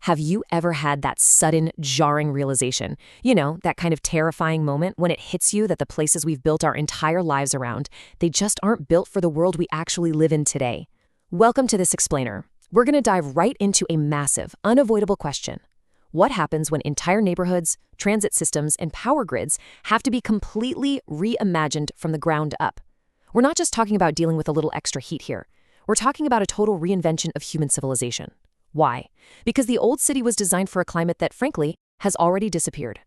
Have you ever had that sudden, jarring realization? That kind of terrifying moment when it hits you that the places we've built our entire lives around, they just aren't built for the world we actually live in today. Welcome to this explainer. We're going to dive right into a massive, unavoidable question. What happens when entire neighborhoods, transit systems, and power grids have to be completely reimagined from the ground up? We're not just talking about dealing with a little extra heat here. We're talking about a total reinvention of human civilization. Why? Because the old city was designed for a climate that, frankly, has already disappeared.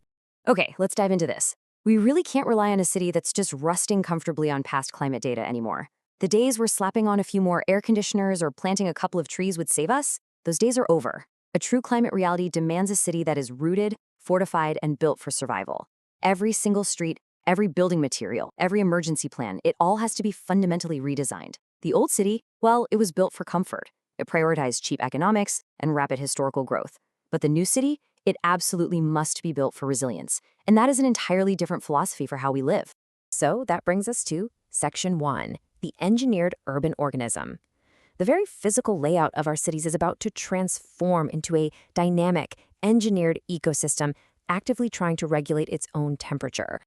Okay, let's dive into this. We really can't rely on a city that's just rusting comfortably on past climate data anymore. The days where slapping on a few more air conditioners or planting a couple of trees would save us, those days are over. A true climate reality demands a city that is rooted, fortified, and built for survival. Every single street, every building material, every emergency plan, it all has to be fundamentally redesigned. The old city, well, it was built for comfort. It prioritized cheap economics and rapid historical growth. But the new city, it absolutely must be built for resilience. And that is an entirely different philosophy for how we live. So that brings us to Section 1, the engineered urban organism. The very physical layout of our cities is about to transform into a dynamic, engineered ecosystem actively trying to regulate its own temperature.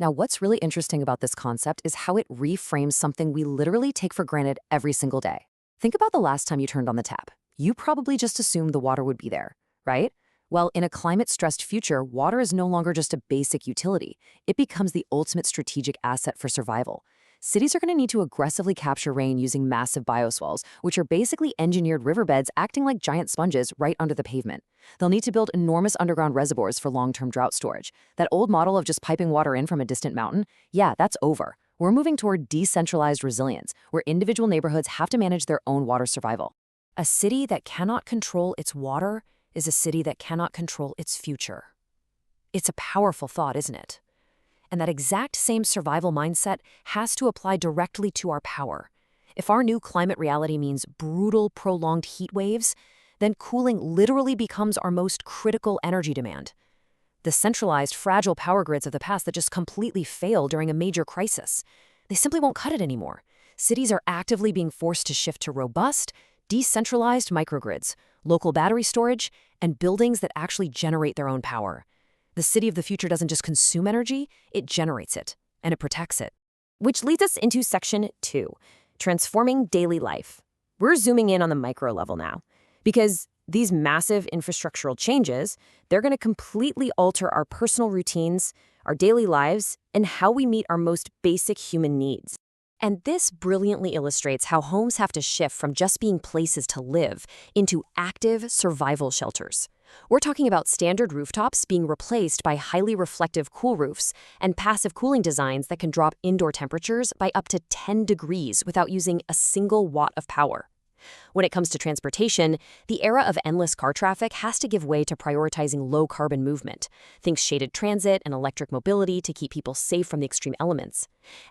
Now, what's really interesting about this concept is how it reframes something we literally take for granted every single day. Think about the last time you turned on the tap. You probably just assumed the water would be there, right? Well, in a climate-stressed future, water is no longer just a basic utility. It becomes the ultimate strategic asset for survival. Cities are going to need to aggressively capture rain using massive bioswales, which are basically engineered riverbeds acting like giant sponges right under the pavement. They'll need to build enormous underground reservoirs for long-term drought storage. That old model of just piping water in from a distant mountain, yeah, that's over. We're moving toward decentralized resilience, where individual neighborhoods have to manage their own water survival. A city that cannot control its water is a city that cannot control its future. It's a powerful thought, isn't it? And that exact same survival mindset has to apply directly to our power. If our new climate reality means brutal, prolonged heat waves, then cooling literally becomes our most critical energy demand. The centralized, fragile power grids of the past that just completely fail during a major crisis. They simply won't cut it anymore. Cities are actively being forced to shift to robust, decentralized microgrids, local battery storage, and buildings that actually generate their own power. The city of the future doesn't just consume energy, it generates it, and it protects it. Which leads us into Section 2, transforming daily life. We're zooming in on the micro level now, because these massive infrastructural changes, they're going to completely alter our personal routines, our daily lives, and how we meet our most basic human needs. And this brilliantly illustrates how homes have to shift from just being places to live into active survival shelters. We're talking about standard rooftops being replaced by highly reflective cool roofs and passive cooling designs that can drop indoor temperatures by up to 10 degrees without using a single watt of power. When it comes to transportation, the era of endless car traffic has to give way to prioritizing low-carbon movement. Think shaded transit and electric mobility to keep people safe from the extreme elements.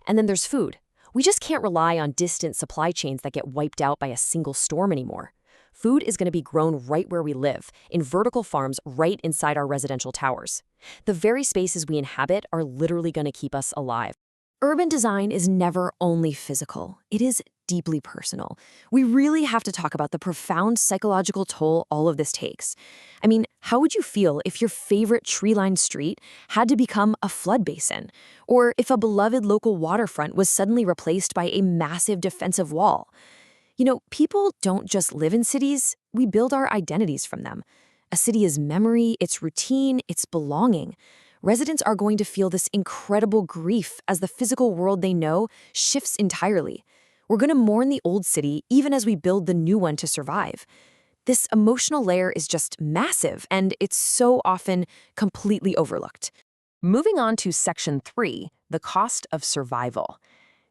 And then there's food. We just can't rely on distant supply chains that get wiped out by a single storm anymore. Food is going to be grown right where we live, in vertical farms right inside our residential towers. The very spaces we inhabit are literally going to keep us alive. Urban design is never only physical. It is deeply personal. We really have to talk about the profound psychological toll all of this takes. I mean, how would you feel if your favorite tree-lined street had to become a flood basin? Or if a beloved local waterfront was suddenly replaced by a massive defensive wall? People don't just live in cities, we build our identities from them. A city is memory, it's routine, it's belonging. Residents are going to feel this incredible grief as the physical world they know shifts entirely. We're going to mourn the old city even as we build the new one to survive. This emotional layer is just massive, and it's so often completely overlooked. Moving on to Section 3, the cost of survival.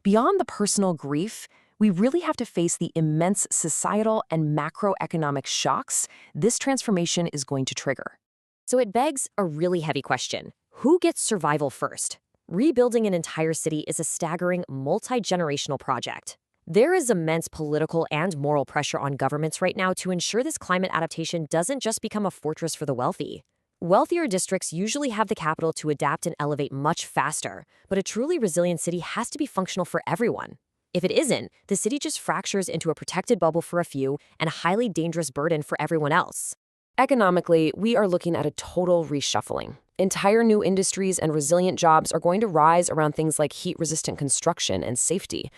Beyond the personal grief, we really have to face the immense societal and macroeconomic shocks this transformation is going to trigger. So it begs a really heavy question. Who gets survival first? Rebuilding an entire city is a staggering, multi-generational project. There is immense political and moral pressure on governments right now to ensure this climate adaptation doesn't just become a fortress for the wealthy. Wealthier districts usually have the capital to adapt and elevate much faster, but a truly resilient city has to be functional for everyone. If it isn't, the city just fractures into a protected bubble for a few and a highly dangerous burden for everyone else. Economically, we are looking at a total reshuffling. Entire new industries and resilient jobs are going to rise around things like heat-resistant construction and safety.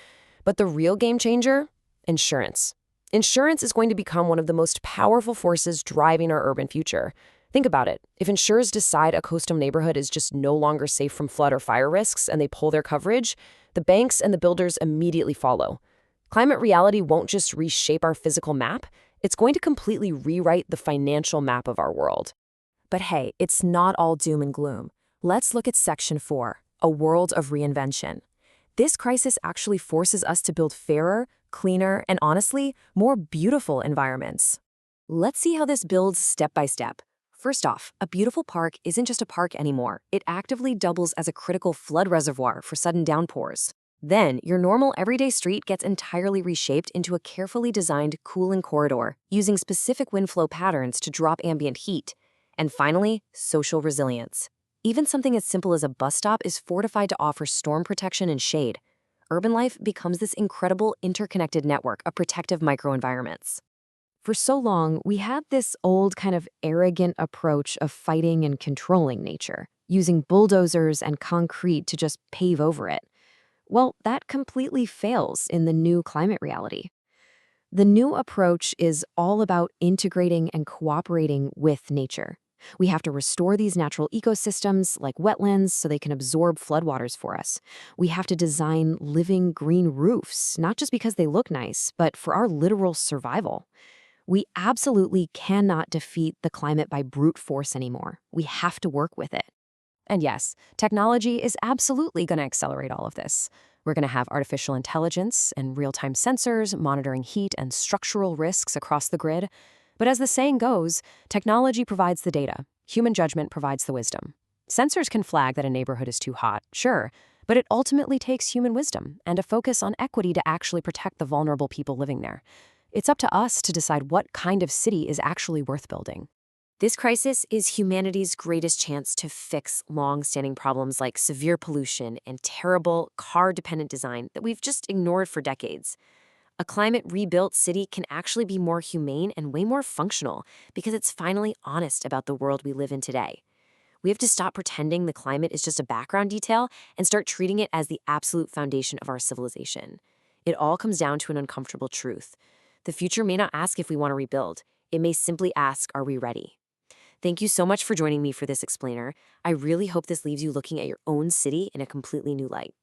But the real game changer? Insurance. Insurance is going to become one of the most powerful forces driving our urban future. Think about it. If insurers decide a coastal neighborhood is just no longer safe from flood or fire risks and they pull their coverage, the banks and the builders immediately follow. Climate reality won't just reshape our physical map, it's going to completely rewrite the financial map of our world. But hey, it's not all doom and gloom. Let's look at Section 4, a world of reinvention. This crisis actually forces us to build fairer, cleaner, and honestly, more beautiful environments. Let's see how this builds step by step. First off, a beautiful park isn't just a park anymore. It actively doubles as a critical flood reservoir for sudden downpours. Then, your normal everyday street gets entirely reshaped into a carefully designed cooling corridor, using specific wind flow patterns to drop ambient heat. And finally, social resilience. Even something as simple as a bus stop is fortified to offer storm protection and shade. Urban life becomes this incredible interconnected network of protective microenvironments. For so long, we had this old kind of arrogant approach of fighting and controlling nature, using bulldozers and concrete to just pave over it. Well, that completely fails in the new climate reality. The new approach is all about integrating and cooperating with nature. We have to restore these natural ecosystems like wetlands so they can absorb floodwaters for us. We have to design living green roofs, not just because they look nice, but for our literal survival. We absolutely cannot defeat the climate by brute force anymore. We have to work with it. And yes, technology is absolutely going to accelerate all of this. We're going to have artificial intelligence and real-time sensors monitoring heat and structural risks across the grid. But as the saying goes, technology provides the data. Human judgment provides the wisdom. Sensors can flag that a neighborhood is too hot, sure, but it ultimately takes human wisdom and a focus on equity to actually protect the vulnerable people living there. It's up to us to decide what kind of city is actually worth building. This crisis is humanity's greatest chance to fix long-standing problems like severe pollution and terrible car-dependent design that we've just ignored for decades. A climate-rebuilt city can actually be more humane and way more functional because it's finally honest about the world we live in today. We have to stop pretending the climate is just a background detail and start treating it as the absolute foundation of our civilization. It all comes down to an uncomfortable truth. The future may not ask if we want to rebuild. It may simply ask, are we ready? Thank you so much for joining me for this explainer. I really hope this leaves you looking at your own city in a completely new light.